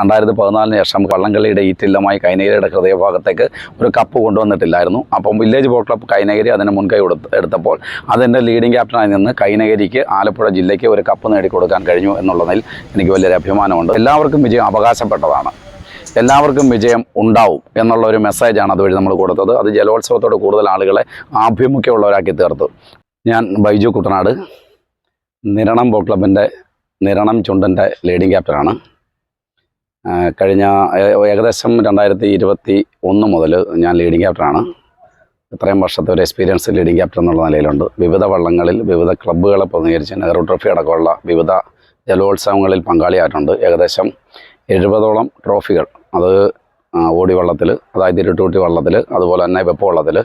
2014 ശേഷം വള്ളംകളിയുടെ ഈറ്റില്ലമായി കൈനഗിരിയുടെ ഹൃദയഭാഗത്തേക്ക് ഒരു കപ്പ് കൊണ്ടുവന്നിട്ടില്ലായിരുന്നു. അപ്പം വില്ലേജ് ബോട്ട് ക്ലബ്ബ് കൈനഗിരി അതിന് മുൻകൈ എടുത്തപ്പോൾ അതിൻ്റെ ലീഡിംഗ് ക്യാപ്റ്റനായി നിന്ന് കൈനഗിരിക്ക് ആലപ്പുഴ ജില്ലയ്ക്ക് ഒരു കപ്പ് നേടിക്കൊടുക്കാൻ കഴിഞ്ഞു എന്നുള്ളതിൽ എനിക്ക് വലിയൊരു അഭിമാനമുണ്ട്. എല്ലാവർക്കും വിജയം അവകാശപ്പെട്ടതാണ്. എല്ലാവർക്കും വിജയം ഉണ്ടാവും എന്നുള്ള ഒരു മെസ്സേജാണ് അതുവഴി നമ്മൾ കൊടുത്തത്. അത് ജലോത്സവത്തോട് കൂടുതൽ ആളുകളെ ആഭിമുഖ്യമുള്ളവരാക്കി തീർത്തു. ഞാൻ ബൈജു കുട്ടനാട്, നിരണം ബോട്ട് ക്ലബിൻ്റെ നിരണം ചുണ്ടൻ്റെ ലീഡിംഗ് ക്യാപ്റ്റനാണ്. കഴിഞ്ഞ ഏകദേശം 2021 മുതൽ ഞാൻ ലീഡിംഗ് ക്യാപ്റ്റനാണ്. ഇത്രയും വർഷത്തെ ഒരു എക്സ്പീരിയൻസ് ലീഡിംഗ് ക്യാപ്റ്റൻ എന്നുള്ള നിലയിലുണ്ട്. വിവിധ വള്ളങ്ങളിൽ വിവിധ ക്ലബ്ബുകളെ പ്രതിനിധീകരിച്ച് നെഹ്റു ട്രോഫി അടക്കമുള്ള വിവിധ ജലോത്സവങ്ങളിൽ പങ്കാളിയായിട്ടുണ്ട്. ഏകദേശം 70ഓളം ട്രോഫികൾ, അത് ഓടി വള്ളത്തിൽ, അതായത് ഇരുട്ടൂട്ടി വള്ളത്തിൽ, അതുപോലെ തന്നെ വെപ്പ് വള്ളത്തിൽ,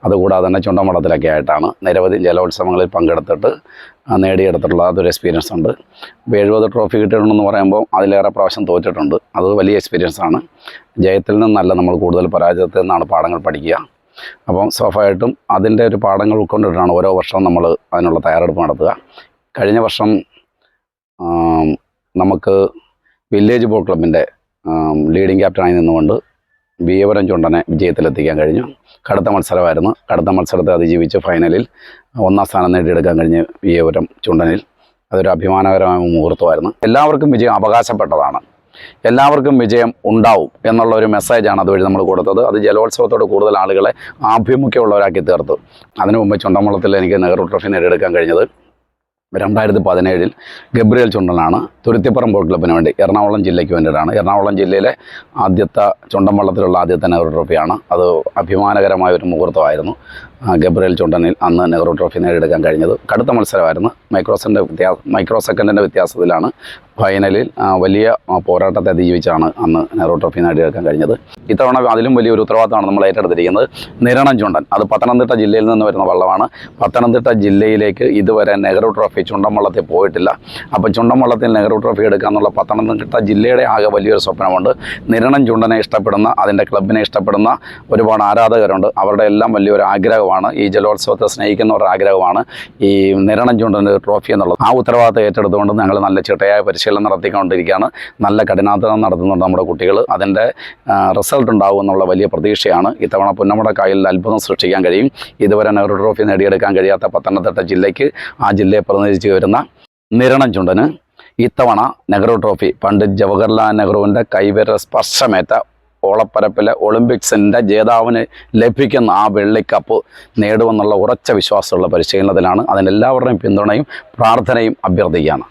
അതുകൂടാതെ തന്നെ ചുണ്ടൻ വള്ളത്തിലൊക്കെ ആയിട്ടാണ് നിരവധി ജലോത്സവങ്ങളിൽ പങ്കെടുത്തിട്ട് നേടിയെടുത്തിട്ടുള്ള അതൊരു എക്സ്പീരിയൻസ് ഉണ്ട്. ഇപ്പോൾ 70 ട്രോഫി കിട്ടിയിട്ടുണ്ടെന്ന് പറയുമ്പോൾ അതിലേറെ പ്രാവശ്യം തോറ്റിട്ടുണ്ട്. അത് വലിയ എക്സ്പീരിയൻസാണ്. ജയത്തിൽ നിന്നല്ല, നമ്മൾ കൂടുതൽ പരാജയത്തിൽ നിന്നാണ് പാഠങ്ങൾ പഠിക്കുക. അപ്പം സ്വാഭാവികമായിട്ടും അതിൻ്റെ ഒരു പാഠങ്ങൾ ഉൾക്കൊണ്ടിട്ടാണ് ഓരോ വർഷവും നമ്മൾ അതിനുള്ള തയ്യാറെടുപ്പ് നടത്തുക. കഴിഞ്ഞ വർഷം നമുക്ക് വില്ലേജ് ബോട്ട് ക്ലബിൻ്റെ ലീഡിംഗ് ക്യാപ്റ്റനായി നിന്നുകൊണ്ട് വിയപുരം ചുണ്ടനെ വിജയത്തിലെത്തിക്കാൻ കഴിഞ്ഞു. കടുത്ത മത്സരമായിരുന്നു. കടുത്ത മത്സരത്തെ അതിജീവിച്ച് ഫൈനലിൽ 1ാം സ്ഥാനം നേടിയെടുക്കാൻ കഴിഞ്ഞ് വിയപുരം ചുണ്ടനിൽ അതൊരു അഭിമാനകരമായ മുഹൂർത്തമായിരുന്നു. എല്ലാവർക്കും വിജയം അവകാശപ്പെട്ടതാണ്. എല്ലാവർക്കും വിജയം ഉണ്ടാവും എന്നുള്ള ഒരു മെസ്സേജാണ് അതുവഴി നമ്മൾ കൊടുത്തത്. അത് ജലോത്സവത്തോട് കൂടുതൽ ആളുകളെ ആഭിമുഖ്യമുള്ളവരാക്കി തീർത്തു. അതിനു മുമ്പ് ചുണ്ടൻവള്ളത്തിൽ എനിക്ക് നെഹ്റു ട്രോഫി നേടിയെടുക്കാൻ കഴിഞ്ഞത് 2017 ഗബ്രിയേൽ ചുണ്ടനാണ്. തുരുത്തിപ്പുറം ബോട്ട് ക്ലബിന് വേണ്ടി എറണാകുളം ജില്ലയ്ക്ക് വേണ്ടിയിട്ടാണ്. എറണാകുളം ജില്ലയിലെ ആദ്യത്തെ ചുണ്ടൻവള്ളത്തിലുള്ള ആദ്യത്തെ നെഹ്റു ട്രോഫിയാണ്. അത് അഭിമാനകരമായ ഒരു മുഹൂർത്തമായിരുന്നു. ഗബ്രിയേൽ ചുണ്ടനിൽ അന്ന് നെഹ്റു ട്രോഫി നേടിയെടുക്കാൻ കഴിഞ്ഞത്. കടുത്ത മത്സരമായിരുന്നു. മൈക്രോ സെക്കൻഡിൻ്റെ വ്യത്യാസത്തിലാണ് ഫൈനലിൽ വലിയ പോരാട്ടത്തെ അതിജീവിച്ചാണ് അന്ന് നെഹ്റു ട്രോഫി നേടിയെടുക്കാൻ കഴിഞ്ഞത്. ഇത്തവണ അതിലും വലിയൊരു ഉത്തരവാദിത്തമാണ് നമ്മൾ ഏറ്റെടുത്തിരിക്കുന്നത്. നിരണം ചുണ്ടൻ, അത് പത്തനംതിട്ട ജില്ലയിൽ നിന്ന് വരുന്ന വള്ളമാണ്. പത്തനംതിട്ട ജില്ലയിലേക്ക് ഇതുവരെ നെഹ്റു ട്രോഫി ചുണ്ടൻ വള്ളത്തിൽ പോയിട്ടില്ല. അപ്പോൾ ചുണ്ടൻ വള്ളത്തിൽ നെഹ്റു ട്രോഫി എടുക്കുക എന്നുള്ള പത്തനംതിട്ട ജില്ലയുടെ ആകെ വലിയൊരു സ്വപ്നമുണ്ട്. നിരണം ചുണ്ടനെ ഇഷ്ടപ്പെടുന്ന, അതിൻ്റെ ക്ലബിനെ ഇഷ്ടപ്പെടുന്ന ഒരുപാട് ആരാധകരുണ്ട്. അവരുടെ എല്ലാം വലിയൊരു ആഗ്രഹമാണ്, ഈ ജലോത്സവത്തെ സ്നേഹിക്കുന്നവരുടെ ആഗ്രഹമാണ് ഈ നിരണം ചുണ്ടൻ ട്രോഫി എന്നുള്ളത്. ആ ഉത്തരവാദിത്തം ഏറ്റെടുത്തുകൊണ്ട് ഞങ്ങൾ നല്ല ചിട്ടയായ പരിശീലനം നടത്തിക്കൊണ്ടിരിക്കുകയാണ്. നല്ല കഠിനാധ്വാനം നടത്തുന്നുണ്ട് നമ്മുടെ കുട്ടികൾ. അതിൻ്റെ റിസൾട്ട് ഉണ്ടാവും എന്നുള്ള വലിയ പ്രതീക്ഷയാണ്. ഇത്തവണ പുന്നമട കായലിൽ അത്ഭുതം സൃഷ്ടിക്കാൻ കഴിയും. ഇതുവരെ നെഹ്റു ട്രോഫി നേടിയെടുക്കാൻ കഴിയാത്ത പത്തനംതിട്ട ജില്ലയ്ക്ക്, ആ ജില്ലയെ പ്രതിനിധീകരിച്ച് വരുന്ന നിരണം ചുണ്ടന് ഇത്തവണ നെഹ്റു ട്രോഫി പണ്ഡിറ്റ് ജവഹർലാൽ നെഹ്റുവിൻ്റെ കൈവിരൽ സ്പർശമേറ്റ ഓളപ്പരപ്പിലെ ഒളിമ്പിക്സിൻ്റെ ജേതാവിന് ലഭിക്കുന്ന ആ വെള്ളിക്കപ്പ് നേടുമെന്നുള്ള ഉറച്ച വിശ്വാസമുള്ള പരിശീലനത്തിലാണ്. അതിനെല്ലാവരുടെയും പിന്തുണയും പ്രാർത്ഥനയും അഭ്യർത്ഥിക്കുകയാണ്.